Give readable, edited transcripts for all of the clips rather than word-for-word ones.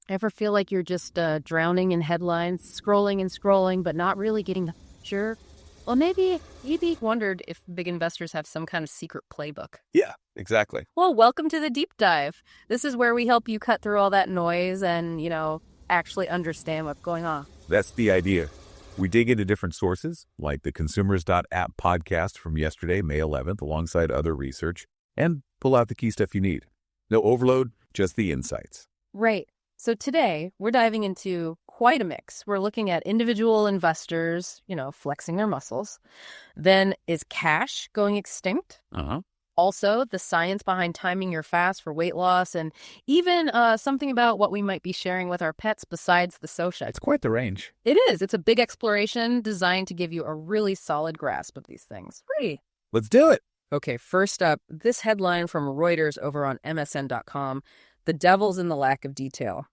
Ever feel like you're just drowning in headlines, scrolling and scrolling, but not really getting the picture? Well, maybe you've wondered if big investors have some kind of secret playbook. Yeah, exactly. Well, welcome to the deep dive. This is where we help you cut through all that noise and, actually understand what's going on. That's the idea. We dig into different sources, like the Consumers.App podcast from yesterday, May 11th, alongside other research, and pull out the key stuff you need. No overload, just the insights. Right. So today, we're diving into quite a mix. We're looking at individual investors, flexing their muscles. Then, is cash going extinct? Also, the science behind timing your fast for weight loss, and even something about what we might be sharing with our pets besides the social. It's quite the range. It is. It's a big exploration designed to give you a really solid grasp of these things. Ready? Let's do it. Okay, first up, this headline from Reuters over on MSN.com, "The devil's in the lack of detail."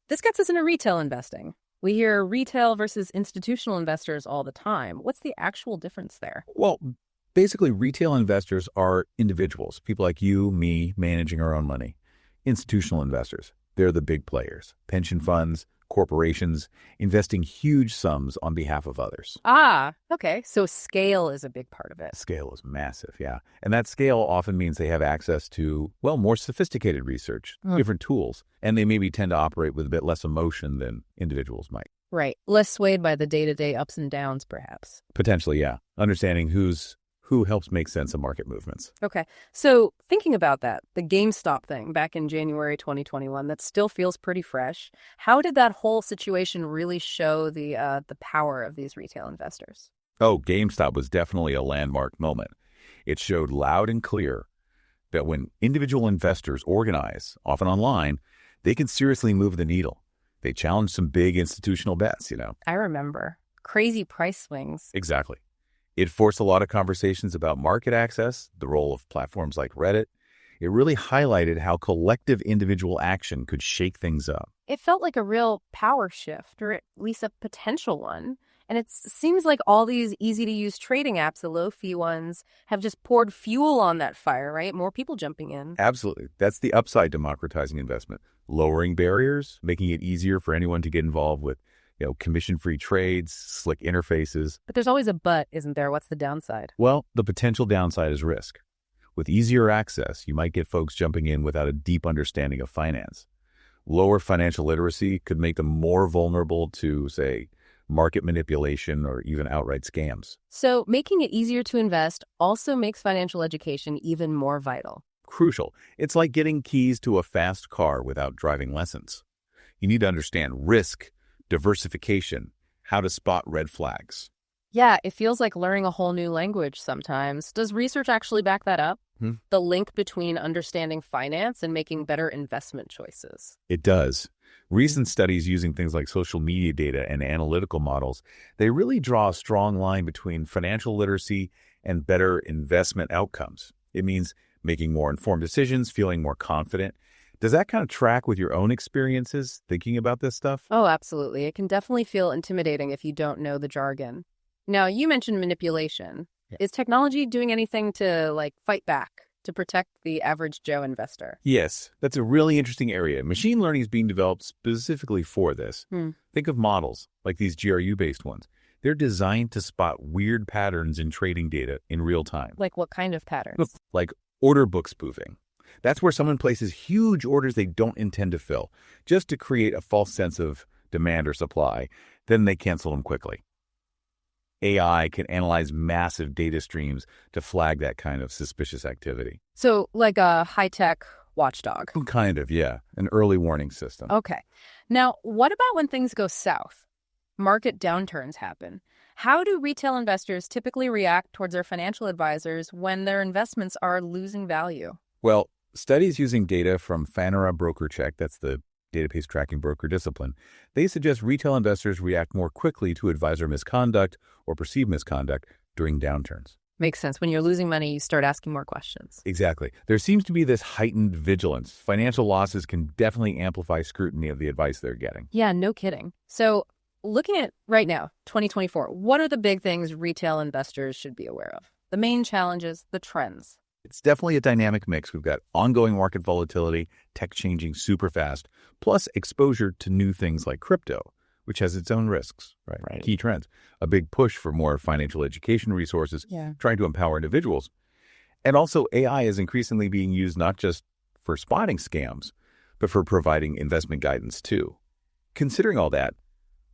This gets us into retail investing. We hear retail versus institutional investors all the time. What's the actual difference there? Well, basically, retail investors are individuals, people like you, me, managing our own money. Institutional investors, they're the big players, pension funds, corporations, investing huge sums on behalf of others. Okay. So scale is a big part of it. Scale is massive, yeah. And that scale often means they have access to, more sophisticated research, different tools, and they maybe tend to operate with a bit less emotion than individuals might. Right. Less swayed by the day-to-day ups and downs, perhaps. Potentially, yeah. Understanding who helps make sense of market movements. Okay. So thinking about that, the GameStop thing back in January 2021, that still feels pretty fresh. How did that whole situation really show the power of these retail investors? Oh, GameStop was definitely a landmark moment. It showed loud and clear that when individual investors organize, often online, they can seriously move the needle. They challenged some big institutional bets, I remember. Crazy price swings. Exactly. It forced a lot of conversations about market access, the role of platforms like Reddit. It really highlighted how collective individual action could shake things up. It felt like a real power shift, or at least a potential one. And it seems like all these easy-to-use trading apps, the low-fee ones, have just poured fuel on that fire, right? More people jumping in. Absolutely. That's the upside democratizing investment. Lowering barriers, making it easier for anyone to get involved with commission-free trades, slick interfaces. But there's always a but, isn't there? What's the downside? Well, the potential downside is risk. With easier access, you might get folks jumping in without a deep understanding of finance. Lower financial literacy could make them more vulnerable to, say, market manipulation or even outright scams. So making it easier to invest also makes financial education even more vital. Crucial. It's like getting keys to a fast car without driving lessons. You need to understand risk, diversification, how to spot red flags. Yeah, it feels like learning a whole new language sometimes. Does research actually back that up? The link between understanding finance and making better investment choices. It does. Recent studies using things like social media data and analytical models, they really draw a strong line between financial literacy and better investment outcomes. It means making more informed decisions, feeling more confident. Does that kind of track with your own experiences thinking about this stuff? Oh, absolutely. It can definitely feel intimidating if you don't know the jargon. Now, you mentioned manipulation. Yeah. Is technology doing anything to fight back, to protect the average Joe investor? Yes, that's a really interesting area. Machine learning is being developed specifically for this. Think of models like these GRU-based ones. They're designed to spot weird patterns in trading data in real time. Like what kind of patterns? Like order book spoofing. That's where someone places huge orders they don't intend to fill, just to create a false sense of demand or supply. Then they cancel them quickly. AI can analyze massive data streams to flag that kind of suspicious activity. So like a high-tech watchdog? Kind of, yeah. An early warning system. Okay. Now, what about when things go south? Market downturns happen. How do retail investors typically react towards their financial advisors when their investments are losing value? Well, studies using data from Fanera BrokerCheck, that's the database tracking broker discipline, they suggest retail investors react more quickly to advisor misconduct or perceived misconduct during downturns. Makes sense. When you're losing money, you start asking more questions. Exactly. There seems to be this heightened vigilance. Financial losses can definitely amplify scrutiny of the advice they're getting. Yeah, no kidding. So looking at right now, 2024, what are the big things retail investors should be aware of? The main challenges, the trends. It's definitely a dynamic mix. We've got ongoing market volatility, tech changing super fast, plus exposure to new things like crypto, which has its own risks, right? Key trends, a big push for more financial education resources, trying to empower individuals. And also AI is increasingly being used not just for spotting scams, but for providing investment guidance too. Considering all that,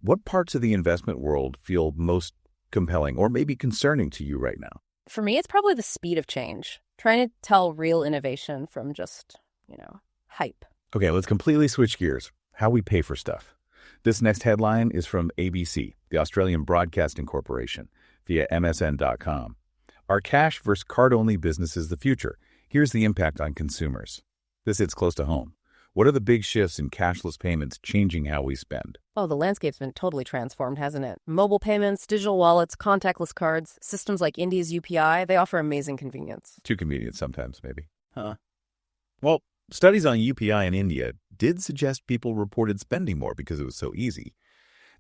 what parts of the investment world feel most compelling or maybe concerning to you right now? For me, it's probably the speed of change. Trying to tell real innovation from just, hype. Okay, let's completely switch gears. How we pay for stuff. This next headline is from ABC, the Australian Broadcasting Corporation, via MSN.com. Are cash versus card-only businesses the future? Here's the impact on consumers. This hits close to home. What are the big shifts in cashless payments changing how we spend? Oh, the landscape's been totally transformed, hasn't it? Mobile payments, digital wallets, contactless cards, systems like India's UPI, they offer amazing convenience. Too convenient sometimes, maybe. Well, studies on UPI in India did suggest people reported spending more because it was so easy.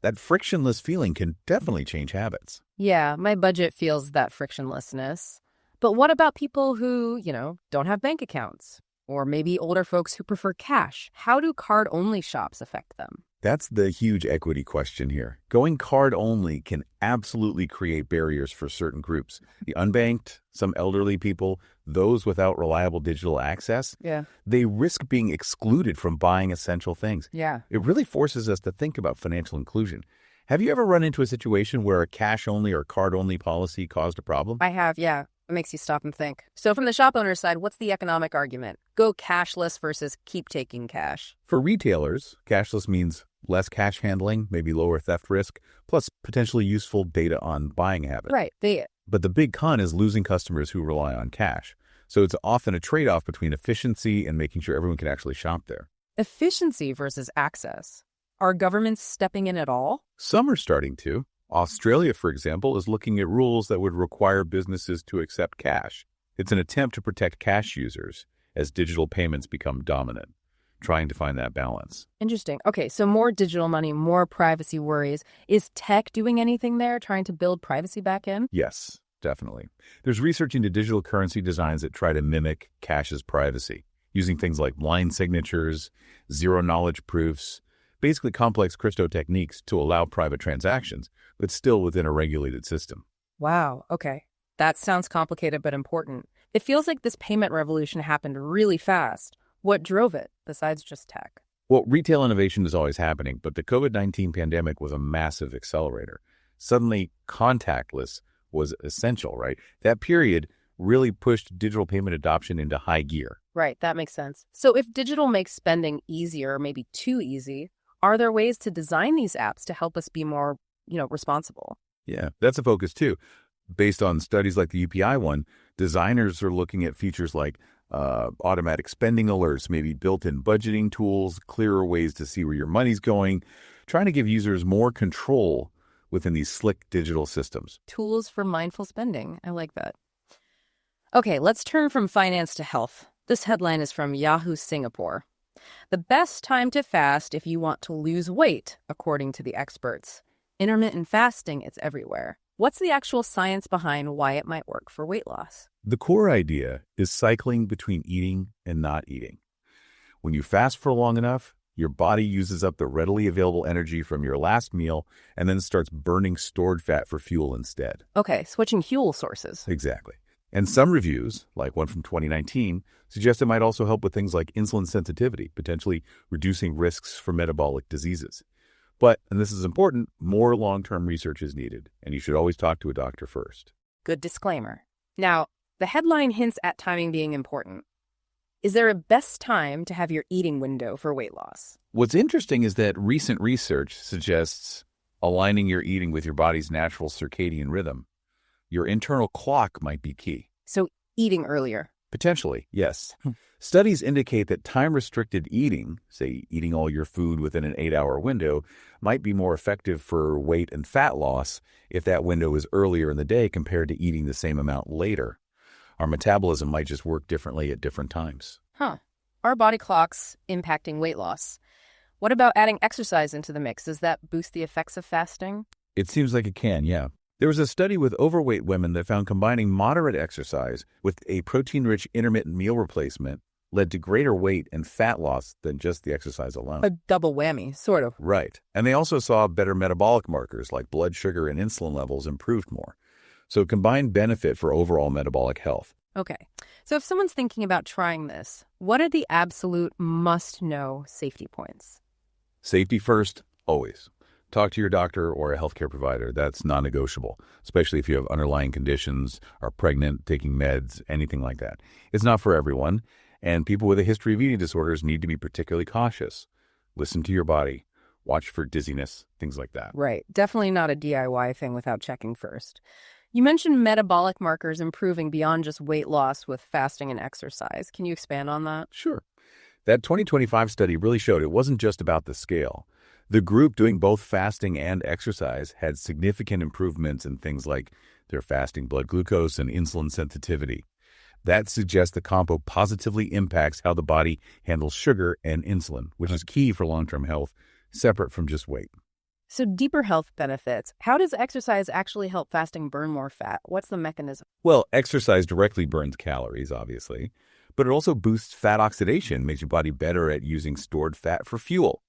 That frictionless feeling can definitely change habits. Yeah, my budget feels that frictionlessness. But what about people who, don't have bank accounts? Or maybe older folks who prefer cash? How do card-only shops affect them? That's the huge equity question here. Going card-only can absolutely create barriers for certain groups. The unbanked, some elderly people, those without reliable digital access, they risk being excluded from buying essential things. Yeah. It really forces us to think about financial inclusion. Have you ever run into a situation where a cash-only or card-only policy caused a problem? I have, yeah. It makes you stop and think. So from the shop owner's side, what's the economic argument? Go cashless versus keep taking cash. For retailers, cashless means less cash handling, maybe lower theft risk, plus potentially useful data on buying habits. Right. But the big con is losing customers who rely on cash. So it's often a trade-off between efficiency and making sure everyone can actually shop there. Efficiency versus access. Are governments stepping in at all? Some are starting to. Australia, for example, is looking at rules that would require businesses to accept cash. It's an attempt to protect cash users as digital payments become dominant, trying to find that balance. Interesting. Okay, so more digital money, more privacy worries. Is tech doing anything there, trying to build privacy back in? Yes, definitely. There's research into digital currency designs that try to mimic cash's privacy, using things like blind signatures, zero-knowledge proofs, basically complex crypto techniques to allow private transactions, but still within a regulated system. Wow, okay. That sounds complicated but important. It feels like this payment revolution happened really fast. What drove it, besides just tech? Well, retail innovation is always happening, but the COVID-19 pandemic was a massive accelerator. Suddenly, contactless was essential, right? That period really pushed digital payment adoption into high gear. Right, that makes sense. So if digital makes spending easier, maybe too easy, are there ways to design these apps to help us be more, responsible? Yeah, that's a focus too. Based on studies like the UPI one, designers are looking at features like automatic spending alerts, maybe built-in budgeting tools, clearer ways to see where your money's going, trying to give users more control within these slick digital systems. Tools for mindful spending. I like that. Okay, let's turn from finance to health. This headline is from Yahoo Singapore. The best time to fast if you want to lose weight, according to the experts. Intermittent fasting, it's everywhere. What's the actual science behind why it might work for weight loss? The core idea is cycling between eating and not eating. When you fast for long enough, your body uses up the readily available energy from your last meal and then starts burning stored fat for fuel instead. Okay, switching fuel sources. Exactly. And some reviews, like one from 2019, suggest it might also help with things like insulin sensitivity, potentially reducing risks for metabolic diseases. But, and this is important, more long-term research is needed, and you should always talk to a doctor first. Good disclaimer. Now, the headline hints at timing being important. Is there a best time to have your eating window for weight loss? What's interesting is that recent research suggests aligning your eating with your body's natural circadian rhythm. Your internal clock might be key. So eating earlier. Potentially, yes. Studies indicate that time-restricted eating, say eating all your food within an 8-hour window, might be more effective for weight and fat loss if that window is earlier in the day compared to eating the same amount later. Our metabolism might just work differently at different times. Our body clocks impacting weight loss. What about adding exercise into the mix? Does that boost the effects of fasting? It seems like it can, yeah. There was a study with overweight women that found combining moderate exercise with a protein-rich intermittent meal replacement led to greater weight and fat loss than just the exercise alone. A double whammy, sort of. Right. And they also saw better metabolic markers like blood sugar and insulin levels improved more. So combined benefit for overall metabolic health. Okay. So if someone's thinking about trying this, what are the absolute must-know safety points? Safety first, always. Talk to your doctor or a healthcare provider. That's non-negotiable, especially if you have underlying conditions, are pregnant, taking meds, anything like that. It's not for everyone, and people with a history of eating disorders need to be particularly cautious. Listen to your body. Watch for dizziness, things like that. Right. Definitely not a DIY thing without checking first. You mentioned metabolic markers improving beyond just weight loss with fasting and exercise. Can you expand on that? Sure. That 2025 study really showed it wasn't just about the scale. The group doing both fasting and exercise had significant improvements in things like their fasting blood glucose and insulin sensitivity. That suggests the combo positively impacts how the body handles sugar and insulin, which is key for long-term health, separate from just weight. So deeper health benefits. How does exercise actually help fasting burn more fat? What's the mechanism? Well, exercise directly burns calories, obviously, but it also boosts fat oxidation, makes your body better at using stored fat for fuel.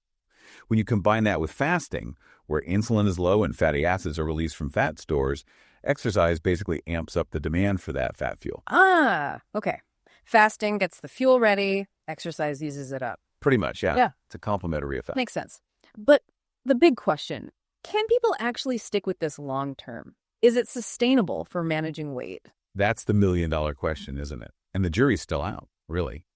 When you combine that with fasting, where insulin is low and fatty acids are released from fat stores, exercise basically amps up the demand for that fat fuel. Okay. Fasting gets the fuel ready, exercise uses it up. Pretty much, yeah. Yeah. It's a complementary effect. Makes sense. But the big question, can people actually stick with this long term? Is it sustainable for managing weight? That's the million-dollar question, isn't it? And the jury's still out, really.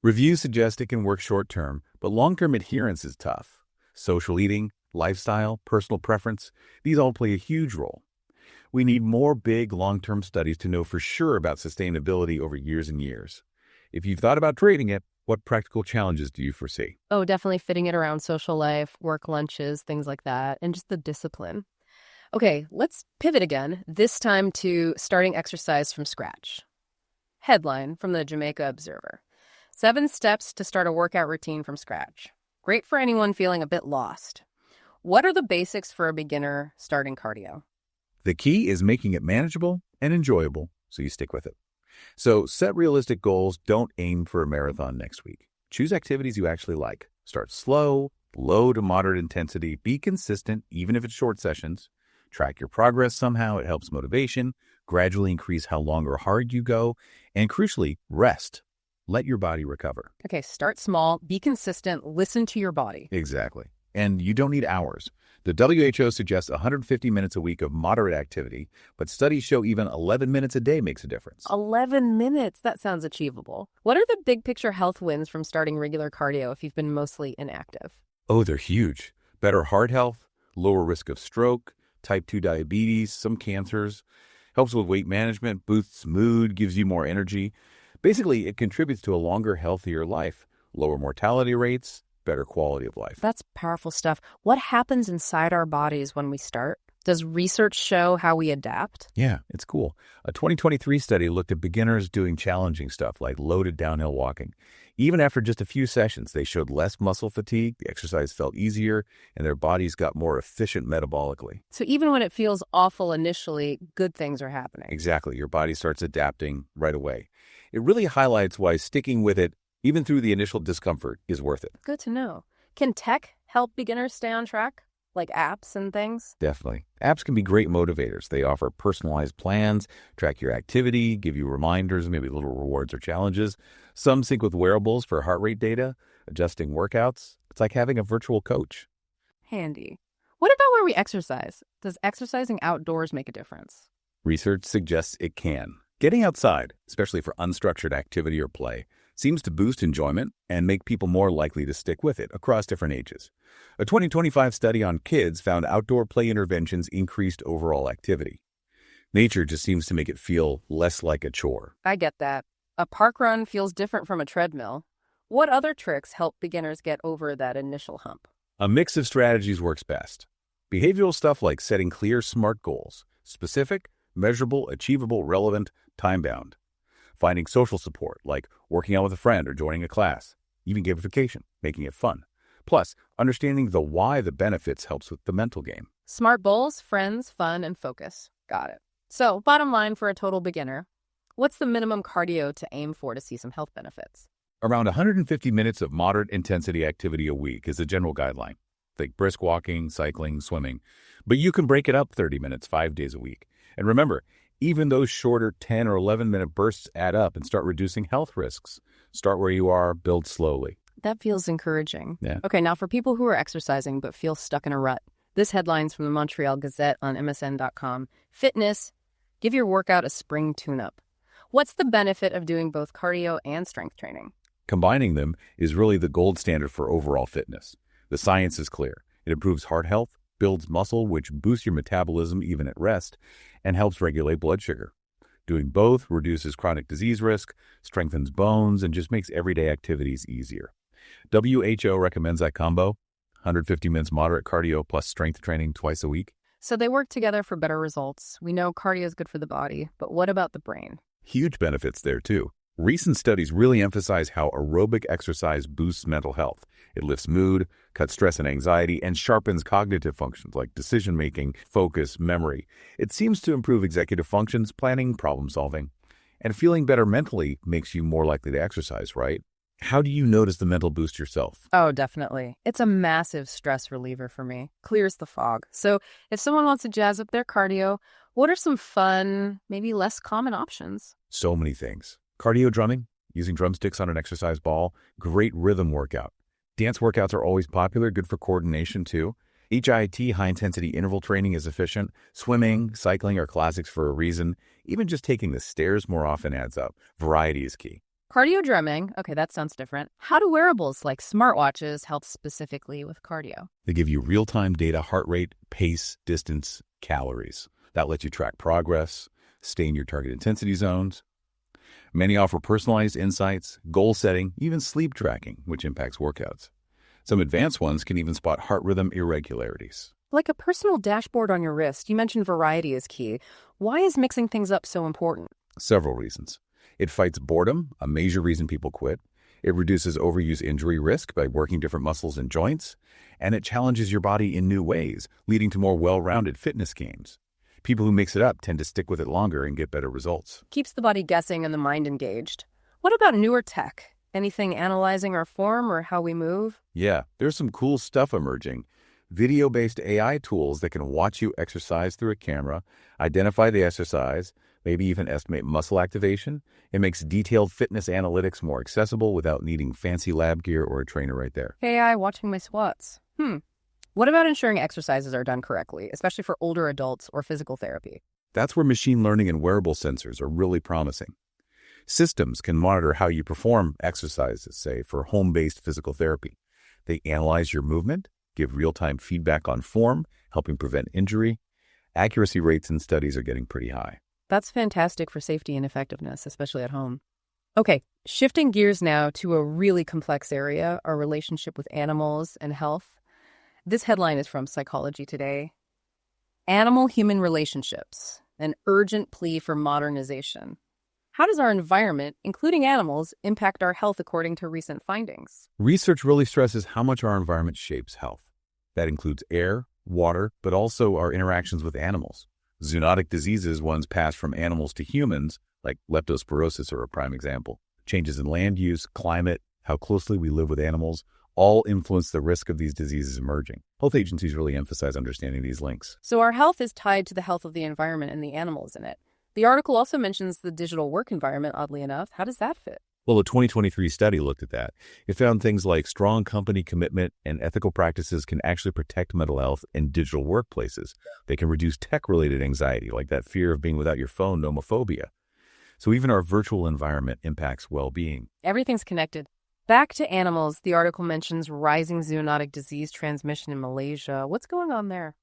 Reviews suggest it can work short-term, but long-term adherence is tough. Social eating, lifestyle, personal preference, these all play a huge role. We need more big long-term studies to know for sure about sustainability over years and years. If you've thought about trading it, what practical challenges do you foresee? Oh, definitely fitting it around social life, work lunches, things like that, and just the discipline. Okay, let's pivot again, this time to starting exercise from scratch. Headline from the Jamaica Observer: 7 steps to start a workout routine from scratch. Great for anyone feeling a bit lost. What are the basics for a beginner starting cardio? The key is making it manageable and enjoyable so you stick with it. So set realistic goals. Don't aim for a marathon next week. Choose activities you actually like. Start slow, low to moderate intensity. Be consistent, even if it's short sessions. Track your progress somehow. It helps motivation. Gradually increase how long or hard you go. And crucially, rest. Let your body recover. Okay, start small, be consistent, listen to your body. Exactly. And you don't need hours. The WHO suggests 150 minutes a week of moderate activity, but studies show even 11 minutes a day makes a difference. 11 minutes? That sounds achievable. What are the big picture health wins from starting regular cardio if you've been mostly inactive? Oh, they're huge. Better heart health, lower risk of stroke, type 2 diabetes, some cancers, helps with weight management, boosts mood, gives you more energy. Basically, it contributes to a longer, healthier life, lower mortality rates, better quality of life. That's powerful stuff. What happens inside our bodies when we start? Does research show how we adapt? Yeah, it's cool. A 2023 study looked at beginners doing challenging stuff like loaded downhill walking. Even after just a few sessions, they showed less muscle fatigue, the exercise felt easier, and their bodies got more efficient metabolically. So even when it feels awful initially, good things are happening. Exactly. Your body starts adapting right away. It really highlights why sticking with it, even through the initial discomfort, is worth it. Good to know. Can tech help beginners stay on track? Like apps and things? Definitely. Apps can be great motivators. They offer personalized plans, track your activity, give you reminders, maybe little rewards or challenges. Some sync with wearables for heart rate data, adjusting workouts. It's like having a virtual coach. Handy. What about where we exercise? Does exercising outdoors make a difference? Research suggests it can. Getting outside, especially for unstructured activity or play, seems to boost enjoyment and make people more likely to stick with it across different ages. A 2025 study on kids found outdoor play interventions increased overall activity. Nature just seems to make it feel less like a chore. I get that. A park run feels different from a treadmill. What other tricks help beginners get over that initial hump? A mix of strategies works best. Behavioral stuff like setting clear, SMART goals: specific, measurable, achievable, relevant, time-bound. Finding social support, like working out with a friend or joining a class. Even gamification, making it fun. Plus, understanding the why the benefits helps with the mental game. SMART goals, friends, fun, and focus. Got it. So, bottom line for a total beginner, what's the minimum cardio to aim for to see some health benefits? Around 150 minutes of moderate intensity activity a week is the general guideline. Think brisk walking, cycling, swimming. But you can break it up 30 minutes 5 days a week. And remember, even those shorter 10 or 11-minute bursts add up and start reducing health risks. Start where you are, build slowly. That feels encouraging. Yeah. Okay, now for people who are exercising but feel stuck in a rut, this headline's from the Montreal Gazette on MSN.com. Fitness, give your workout a spring tune-up. What's the benefit of doing both cardio and strength training? Combining them is really the gold standard for overall fitness. The science is clear. It improves heart health, builds muscle, which boosts your metabolism even at rest, and helps regulate blood sugar. Doing both reduces chronic disease risk, strengthens bones, and just makes everyday activities easier. WHO recommends that combo, 150 minutes moderate cardio plus strength training twice a week. So they work together for better results. We know cardio is good for the body, but what about the brain? Huge benefits there, too. Recent studies really emphasize how aerobic exercise boosts mental health. It lifts mood, cuts stress and anxiety, and sharpens cognitive functions like decision-making, focus, memory. It seems to improve executive functions, planning, problem-solving. And feeling better mentally makes you more likely to exercise, right? How do you notice the mental boost yourself? Oh, definitely. It's a massive stress reliever for me. Clears the fog. So if someone wants to jazz up their cardio, what are some fun, maybe less common options? So many things. Cardio drumming, using drumsticks on an exercise ball, great rhythm workout. Dance workouts are always popular, good for coordination too. HIIT, high-intensity interval training, is efficient. Swimming, cycling are classics for a reason. Even just taking the stairs more often adds up. Variety is key. Cardio drumming, okay, that sounds different. How do wearables like smartwatches help specifically with cardio? They give you real-time data, heart rate, pace, distance, calories. That lets you track progress, stay in your target intensity zones. Many offer personalized insights, goal setting, even sleep tracking, which impacts workouts. Some advanced ones can even spot heart rhythm irregularities. Like a personal dashboard on your wrist, you mentioned variety is key. Why is mixing things up so important? Several reasons. It fights boredom, a major reason people quit. It reduces overuse injury risk by working different muscles and joints. And it challenges your body in new ways, leading to more well-rounded fitness gains. People who mix it up tend to stick with it longer and get better results. Keeps the body guessing and the mind engaged. What about newer tech? Anything analyzing our form or how we move? Yeah, there's some cool stuff emerging. Video-based AI tools that can watch you exercise through a camera, identify the exercise, maybe even estimate muscle activation. It makes detailed fitness analytics more accessible without needing fancy lab gear or a trainer right there. AI watching my squats. What about ensuring exercises are done correctly, especially for older adults or physical therapy? That's where machine learning and wearable sensors are really promising. Systems can monitor how you perform exercises, say, for home-based physical therapy. They analyze your movement, give real-time feedback on form, helping prevent injury. Accuracy rates in studies are getting pretty high. That's fantastic for safety and effectiveness, especially at home. Okay, shifting gears now to a really complex area, our relationship with animals and health. This headline is from Psychology Today. Animal-human relationships, an urgent plea for modernization. How does our environment, including animals, impact our health according to recent findings? Research really stresses how much our environment shapes health. That includes air, water, but also our interactions with animals. Zoonotic diseases, ones passed from animals to humans, like leptospirosis, are a prime example. Changes in land use, climate, how closely we live with animals, all influence the risk of these diseases emerging. Health agencies really emphasize understanding these links. So our health is tied to the health of the environment and the animals in it. The article also mentions the digital work environment, oddly enough. How does that fit? Well, a 2023 study looked at that. It found things like strong company commitment and ethical practices can actually protect mental health in digital workplaces. They can reduce tech-related anxiety, like that fear of being without your phone, nomophobia. So even our virtual environment impacts well-being. Everything's connected. Back to animals, the article mentions rising zoonotic disease transmission in Malaysia. What's going on there?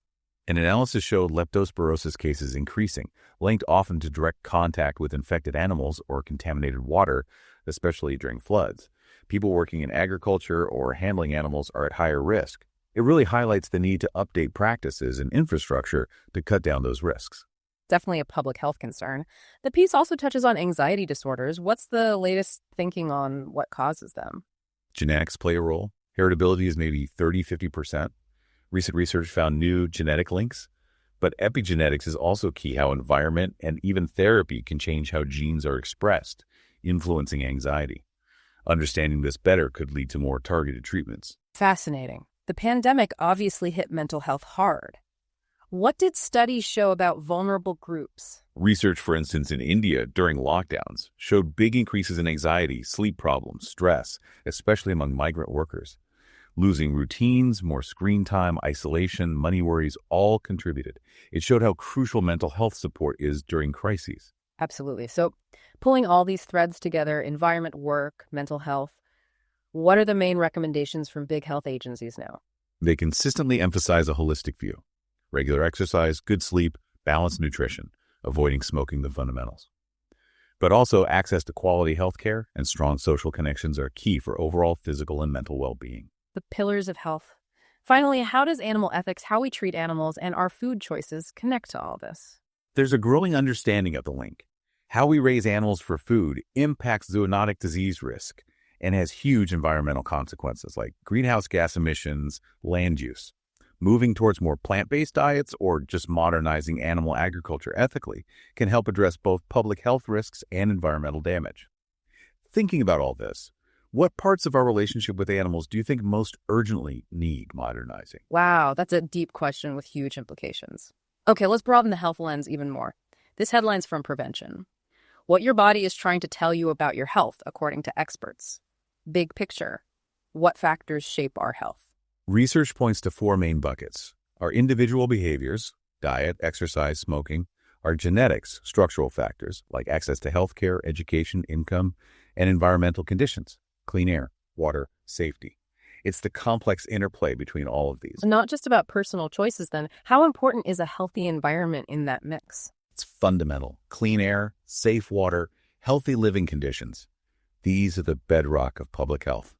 An analysis showed leptospirosis cases increasing, linked often to direct contact with infected animals or contaminated water, especially during floods. People working in agriculture or handling animals are at higher risk. It really highlights the need to update practices and infrastructure to cut down those risks. Definitely a public health concern. The piece also touches on anxiety disorders. What's the latest thinking on what causes them? Genetics play a role. Heritability is maybe 30-50%. Recent research found new genetic links. But epigenetics is also key, how environment and even therapy can change how genes are expressed, influencing anxiety. Understanding this better could lead to more targeted treatments. Fascinating. The pandemic obviously hit mental health hard. What did studies show about vulnerable groups? Research, for instance, in India during lockdowns showed big increases in anxiety, sleep problems, stress, especially among migrant workers. Losing routines, more screen time, isolation, money worries all contributed. It showed how crucial mental health support is during crises. Absolutely. So, pulling all these threads together, environment, work, mental health, what are the main recommendations from big health agencies now? They consistently emphasize a holistic view. Regular exercise, good sleep, balanced nutrition, avoiding smoking, the fundamentals. But also access to quality health care and strong social connections are key for overall physical and mental well-being. The pillars of health. Finally, how does animal ethics, how we treat animals, and our food choices connect to all this? There's a growing understanding of the link. How we raise animals for food impacts zoonotic disease risk and has huge environmental consequences like greenhouse gas emissions, land use. Moving towards more plant-based diets or just modernizing animal agriculture ethically can help address both public health risks and environmental damage. Thinking about all this, what parts of our relationship with animals do you think most urgently need modernizing? Wow, that's a deep question with huge implications. Okay, let's broaden the health lens even more. This headline's from Prevention. What your body is trying to tell you about your health, according to experts. Big picture. What factors shape our health? Research points to four main buckets. Our individual behaviors, diet, exercise, smoking, our genetics, structural factors like access to healthcare, education, income, and environmental conditions, clean air, water, safety. It's the complex interplay between all of these. Not just about personal choices, then. How important is a healthy environment in that mix? It's fundamental. Clean air, safe water, healthy living conditions. These are the bedrock of public health.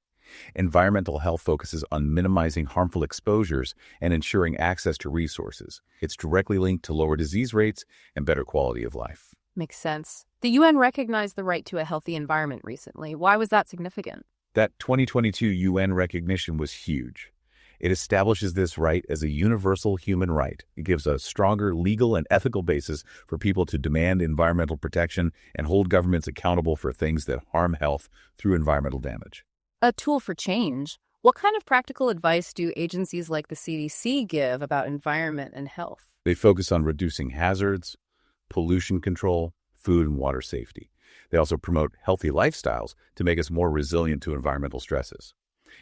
Environmental health focuses on minimizing harmful exposures and ensuring access to resources. It's directly linked to lower disease rates and better quality of life. Makes sense. The UN recognized the right to a healthy environment recently. Why was that significant? That 2022 UN recognition was huge. It establishes this right as a universal human right. It gives a stronger legal and ethical basis for people to demand environmental protection and hold governments accountable for things that harm health through environmental damage. A tool for change. What kind of practical advice do agencies like the CDC give about environment and health? They focus on reducing hazards, pollution control, food and water safety. They also promote healthy lifestyles to make us more resilient to environmental stresses.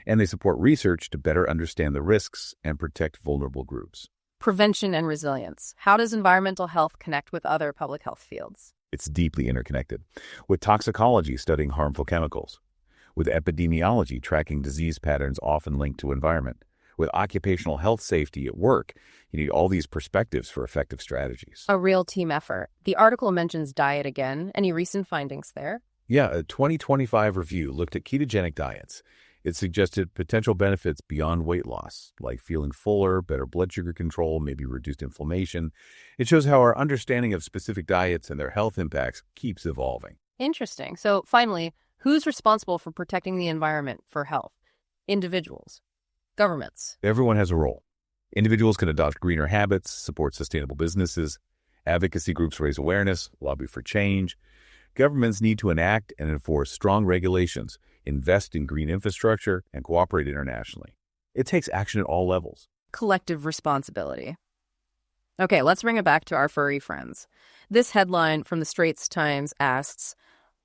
And they support research to better understand the risks and protect vulnerable groups. Prevention and resilience. How does environmental health connect with other public health fields? It's deeply interconnected, with toxicology studying harmful chemicals, with epidemiology tracking disease patterns often linked to environment, with occupational health safety at work. You need all these perspectives for effective strategies. A real team effort. The article mentions diet again. Any recent findings there? Yeah, a 2025 review looked at ketogenic diets. It suggested potential benefits beyond weight loss, like feeling fuller, better blood sugar control, maybe reduced inflammation. It shows how our understanding of specific diets and their health impacts keeps evolving. Interesting. So finally, who's responsible for protecting the environment for health? Individuals, governments. Everyone has a role. Individuals can adopt greener habits, support sustainable businesses. Advocacy groups raise awareness, lobby for change. Governments need to enact and enforce strong regulations, invest in green infrastructure, and cooperate internationally. It takes action at all levels. Collective responsibility. Okay, let's bring it back to our furry friends. This headline from the Straits Times asks,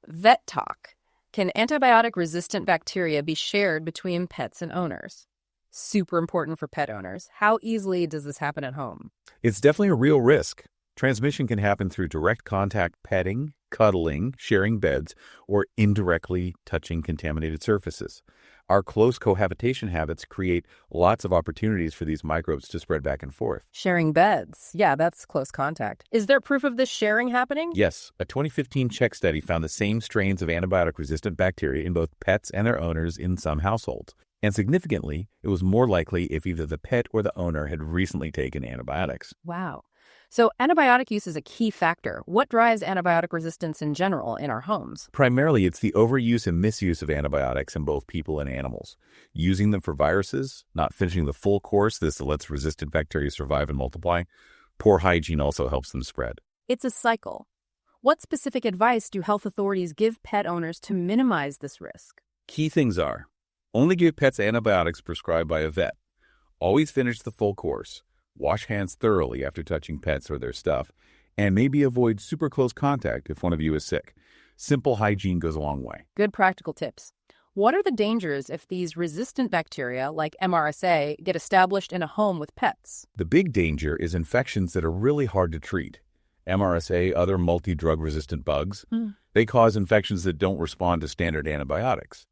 Vet Talk. Can antibiotic-resistant bacteria be shared between pets and owners? Super important for pet owners. How easily does this happen at home? It's definitely a real risk. Transmission can happen through direct contact petting, cuddling, sharing beds, or indirectly touching contaminated surfaces. Our close cohabitation habits create lots of opportunities for these microbes to spread back and forth. Sharing beds. Yeah, that's close contact. Is there proof of this sharing happening? Yes. A 2015 Czech study found the same strains of antibiotic-resistant bacteria in both pets and their owners in some households. And significantly, it was more likely if either the pet or the owner had recently taken antibiotics. Wow. So antibiotic use is a key factor. What drives antibiotic resistance in general in our homes? Primarily, it's the overuse and misuse of antibiotics in both people and animals. Using them for viruses, not finishing the full course, this lets resistant bacteria survive and multiply. Poor hygiene also helps them spread. It's a cycle. What specific advice do health authorities give pet owners to minimize this risk? Key things are: only give pets antibiotics prescribed by a vet. Always finish the full course. Wash hands thoroughly after touching pets or their stuff. And maybe avoid super close contact if one of you is sick. Simple hygiene goes a long way. Good practical tips. What are the dangers if these resistant bacteria, like MRSA, get established in a home with pets? The big danger is infections that are really hard to treat. MRSA, other multi-drug resistant bugs, they cause infections that don't respond to standard antibiotics.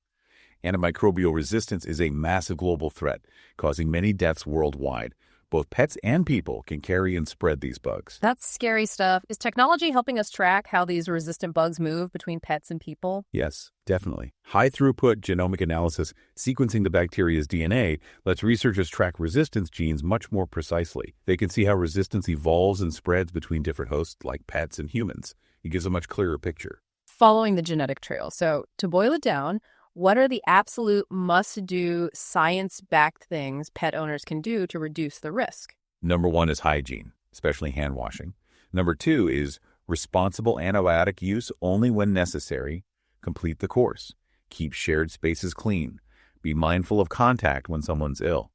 Antimicrobial resistance is a massive global threat, causing many deaths worldwide. Both pets and people can carry and spread these bugs. That's scary stuff. Is technology helping us track how these resistant bugs move between pets and people? Yes, definitely. High-throughput genomic analysis sequencing the bacteria's DNA lets researchers track resistance genes much more precisely. They can see how resistance evolves and spreads between different hosts like pets and humans. It gives a much clearer picture. Following the genetic trail. So, to boil it down, what are the absolute must-do science-backed things pet owners can do to reduce the risk? Number 1 is hygiene, especially hand washing. Number 2 is responsible antibiotic use only when necessary. Complete the course. Keep shared spaces clean. Be mindful of contact when someone's ill.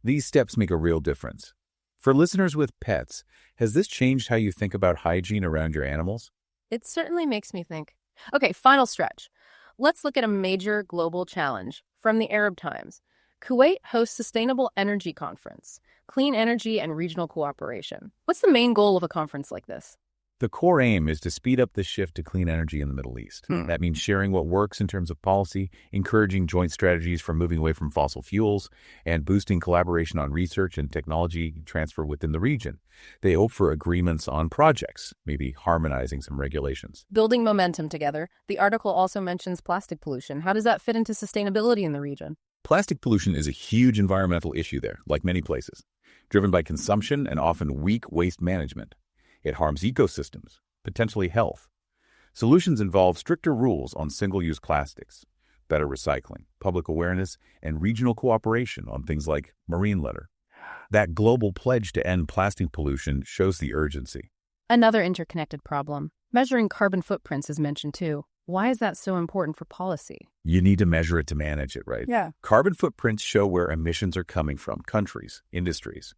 These steps make a real difference. For listeners with pets, has this changed how you think about hygiene around your animals? It certainly makes me think. Okay, final stretch. Let's look at a major global challenge from the Arab Times. Kuwait hosts Sustainable Energy Conference, Clean Energy and Regional Cooperation. What's the main goal of a conference like this? The core aim is to speed up the shift to clean energy in the Middle East. That means sharing what works in terms of policy, encouraging joint strategies for moving away from fossil fuels, and boosting collaboration on research and technology transfer within the region. They hope for agreements on projects, maybe harmonizing some regulations. Building momentum together. The article also mentions plastic pollution. How does that fit into sustainability in the region? Plastic pollution is a huge environmental issue there, like many places, driven by consumption and often weak waste management. It harms ecosystems, potentially health. Solutions involve stricter rules on single-use plastics, better recycling, public awareness, and regional cooperation on things like marine litter. That global pledge to end plastic pollution shows the urgency. Another interconnected problem. Measuring carbon footprints is mentioned too. Why is that so important for policy? You need to measure it to manage it, right? Yeah. Carbon footprints show where emissions are coming from, countries, industries.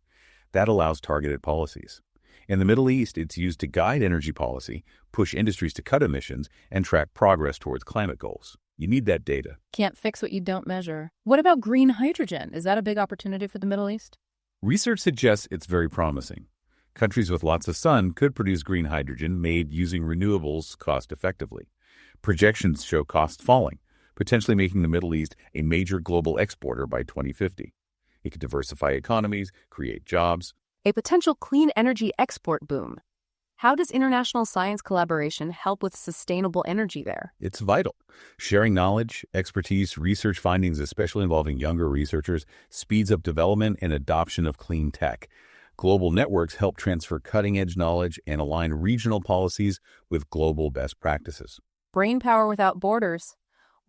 That allows targeted policies. In the Middle East, it's used to guide energy policy, push industries to cut emissions, and track progress towards climate goals. You need that data. Can't fix what you don't measure. What about green hydrogen? Is that a big opportunity for the Middle East? Research suggests it's very promising. Countries with lots of sun could produce green hydrogen made using renewables cost-effectively. Projections show costs falling, potentially making the Middle East a major global exporter by 2050. It could diversify economies, create jobs. A potential clean energy export boom. How does international science collaboration help with sustainable energy there? It's vital. Sharing knowledge, expertise, research findings, especially involving younger researchers, speeds up development and adoption of clean tech. Global networks help transfer cutting-edge knowledge and align regional policies with global best practices. Brainpower without borders.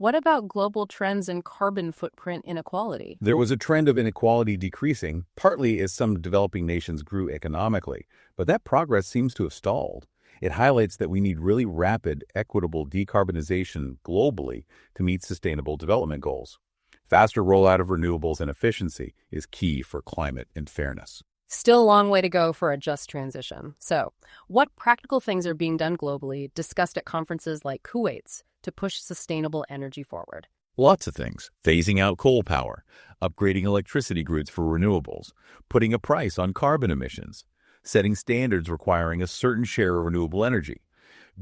What about global trends in carbon footprint inequality? There was a trend of inequality decreasing, partly as some developing nations grew economically, but that progress seems to have stalled. It highlights that we need really rapid, equitable decarbonization globally to meet sustainable development goals. Faster rollout of renewables and efficiency is key for climate and fairness. Still a long way to go for a just transition. So, what practical things are being done globally, discussed at conferences like Kuwait's, to push sustainable energy forward? Lots of things. Phasing out coal power, upgrading electricity grids for renewables, putting a price on carbon emissions, setting standards requiring a certain share of renewable energy.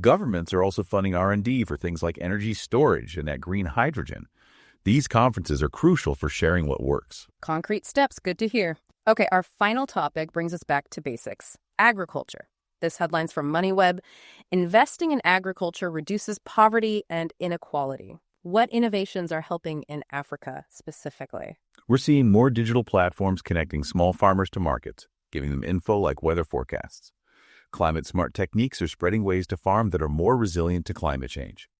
Governments are also funding R&D for things like energy storage and that green hydrogen. These conferences are crucial for sharing what works. Concrete steps, good to hear. Okay, our final topic brings us back to basics. Agriculture. This headline's from MoneyWeb. Investing in agriculture reduces poverty and inequality. What innovations are helping in Africa specifically? We're seeing more digital platforms connecting small farmers to markets, giving them info like weather forecasts. Climate-smart techniques are spreading ways to farm that are more resilient to climate change.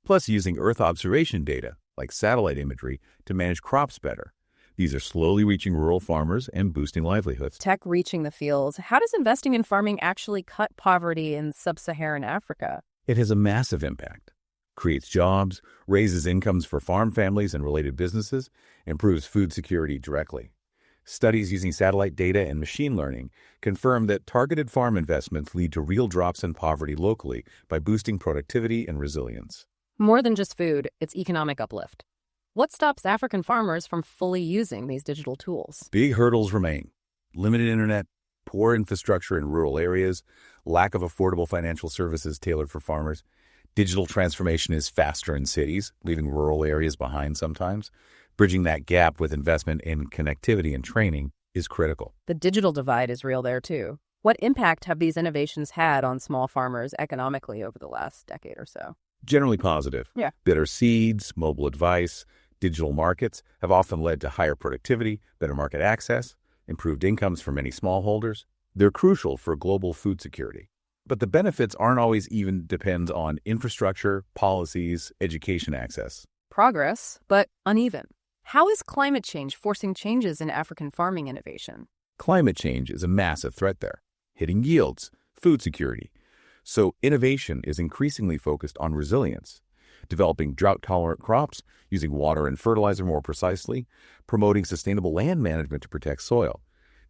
Plus, using Earth observation data, like satellite imagery, to manage crops better. These are slowly reaching rural farmers and boosting livelihoods. Tech reaching the fields. How does investing in farming actually cut poverty in sub-Saharan Africa? It has a massive impact. creates jobs, raises incomes for farm families and related businesses, improves food security directly. Studies using satellite data and machine learning confirm that targeted farm investments lead to real drops in poverty locally by boosting productivity and resilience. More than just food, it's economic uplift. What stops African farmers from fully using these digital tools? Big hurdles remain. Limited internet, poor infrastructure in rural areas, lack of affordable financial services tailored for farmers. Digital transformation is faster in cities, leaving rural areas behind sometimes. Bridging that gap with investment in connectivity and training is critical. The digital divide is real there, too. What impact have these innovations had on small farmers economically over the last decade or so? Generally positive. Yeah. Better seeds, mobile advice, digital markets have often led to higher productivity, better market access, improved incomes for many smallholders. They're crucial for global food security. But the benefits aren't always even depend on infrastructure, policies, education access. Progress, but uneven. How is climate change forcing changes in African farming innovation? Climate change is a massive threat there, hitting yields, food security. So innovation is increasingly focused on resilience, developing drought-tolerant crops, using water and fertilizer more precisely, promoting sustainable land management to protect soil.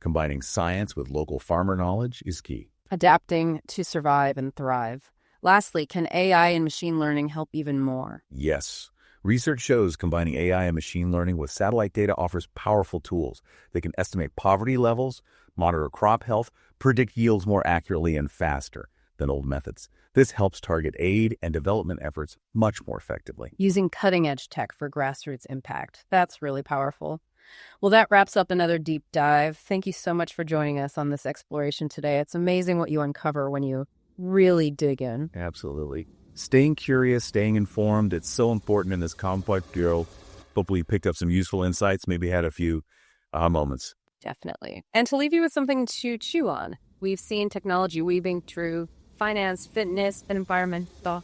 Combining science with local farmer knowledge is key. Adapting to survive and thrive. Lastly, can AI and machine learning help even more? Yes. Research shows combining AI and machine learning with satellite data offers powerful tools. They can estimate poverty levels, monitor crop health, predict yields more accurately and faster than old methods. This helps target aid and development efforts much more effectively. Using cutting-edge tech for grassroots impact. That's really powerful. Well, that wraps up another deep dive. Thank you so much for joining us on this exploration today. It's amazing what you uncover when you really dig in. Absolutely. Staying curious, staying informed, it's so important in this complex world. Hopefully you picked up some useful insights, maybe had a few moments. Definitely. And to leave you with something to chew on, we've seen technology weaving through finance, fitness, and environmental.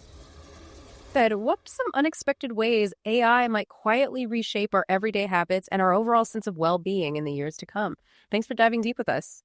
But what are some unexpected ways AI might quietly reshape our everyday habits and our overall sense of well-being in the years to come? Thanks for diving deep with us.